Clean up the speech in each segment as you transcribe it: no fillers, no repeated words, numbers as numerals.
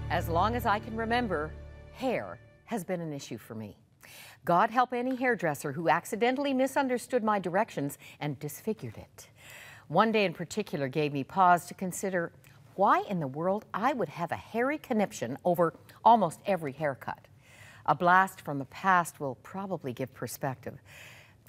As long as I can remember, hair has been an issue for me. God help any hairdresser who accidentally misunderstood my directions and disfigured it. One day in particular gave me pause to consider why in the world I would have a hairy conniption over almost every haircut. A blast from the past will probably give perspective.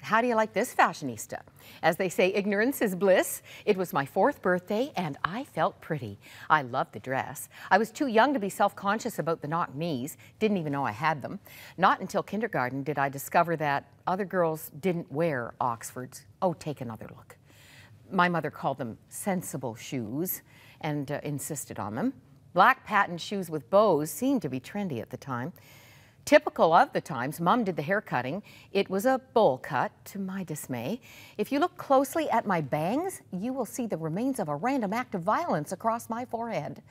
How do you like this, fashionista? As they say, ignorance is bliss. It was my 4th birthday and I felt pretty. I loved the dress. I was too young to be self-conscious about the knock knees. Didn't even know I had them. Not until kindergarten did I discover that other girls didn't wear Oxfords. Oh, take another look. My mother called them sensible shoes and insisted on them. Black patent shoes with bows seemed to be trendy at the time. Typical of the times, Mom did the hair cutting. It was a bowl cut, to my dismay. If you look closely at my bangs, you will see the remains of a random act of violence across my forehead.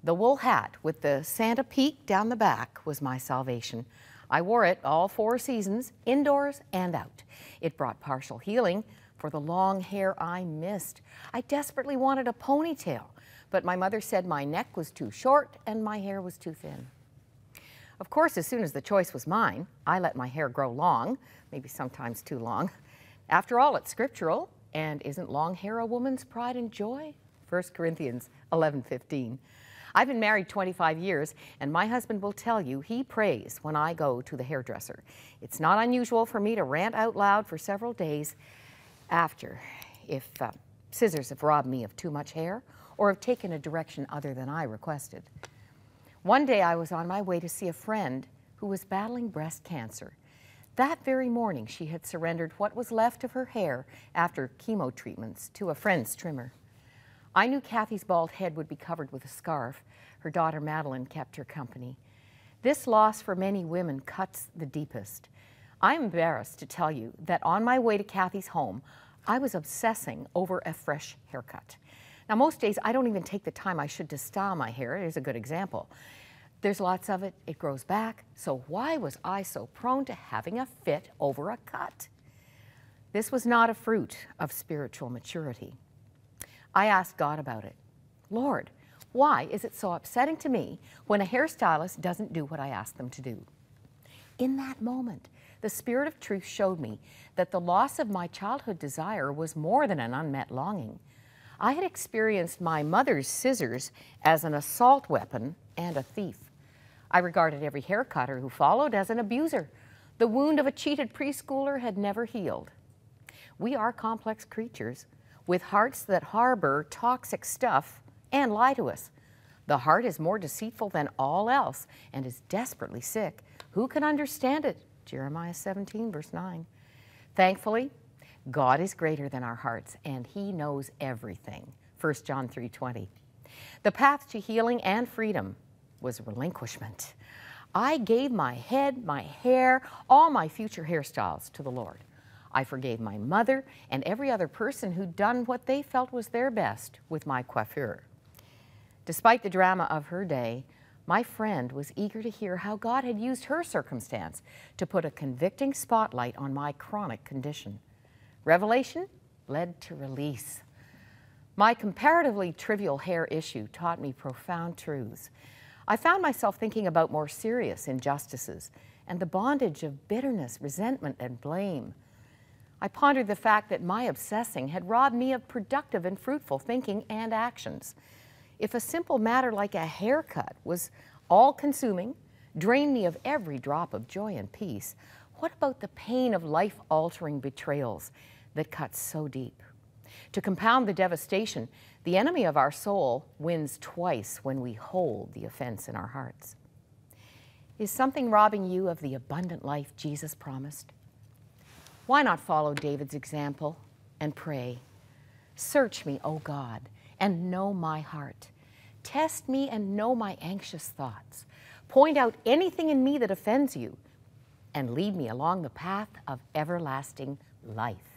The wool hat with the Santa peak down the back was my salvation. I wore it all 4 seasons, indoors and out. It brought partial healing for the long hair I missed. I desperately wanted a ponytail, but my mother said my neck was too short and my hair was too thin. Of course, as soon as the choice was mine, I let my hair grow long, maybe sometimes too long. After all, it's scriptural, and isn't long hair a woman's pride and joy? 1 Corinthians 11:15. I've been married 25 years, and my husband will tell you he prays when I go to the hairdresser. It's not unusual for me to rant out loud for several days after, if scissors have robbed me of too much hair or have taken a direction other than I requested. One day I was on my way to see a friend who was battling breast cancer. That very morning she had surrendered what was left of her hair after chemo treatments to a friend's trimmer. I knew Kathy's bald head would be covered with a scarf. Her daughter Madeline kept her company. This loss for many women cuts the deepest. I'm embarrassed to tell you that on my way to Kathy's home, I was obsessing over a fresh haircut. Now, most days I don't even take the time I should to style my hair. Here's a good example. There's lots of it, it grows back, so why was I so prone to having a fit over a cut? This was not a fruit of spiritual maturity. I asked God about it. Lord, why is it so upsetting to me when a hairstylist doesn't do what I ask them to do? In that moment, the Spirit of Truth showed me that the loss of my childhood desire was more than an unmet longing. I had experienced my mother's scissors as an assault weapon and a thief. I regarded every hair cutter who followed as an abuser. The wound of a cheated preschooler had never healed. We are complex creatures with hearts that harbor toxic stuff and lie to us. The heart is more deceitful than all else and is desperately sick. Who can understand it? Jeremiah 17, verse 9. Thankfully, God is greater than our hearts, and He knows everything. 1 John 3:20. The path to healing and freedom was relinquishment. I gave my head, my hair, all my future hairstyles to the Lord. I forgave my mother and every other person who'd done what they felt was their best with my coiffure. Despite the drama of her day, my friend was eager to hear how God had used her circumstance to put a convicting spotlight on my chronic condition. Revelation led to release. My comparatively trivial hair issue taught me profound truths. I found myself thinking about more serious injustices and the bondage of bitterness, resentment, and blame. I pondered the fact that my obsessing had robbed me of productive and fruitful thinking and actions. If a simple matter like a haircut was all-consuming, drained me of every drop of joy and peace, what about the pain of life-altering betrayals that cut so deep? To compound the devastation, the enemy of our soul wins twice when we hold the offense in our hearts. Is something robbing you of the abundant life Jesus promised? Why not follow David's example and pray? Search me, O God, and know my heart. Test me and know my anxious thoughts. Point out anything in me that offends you, and lead me along the path of everlasting life.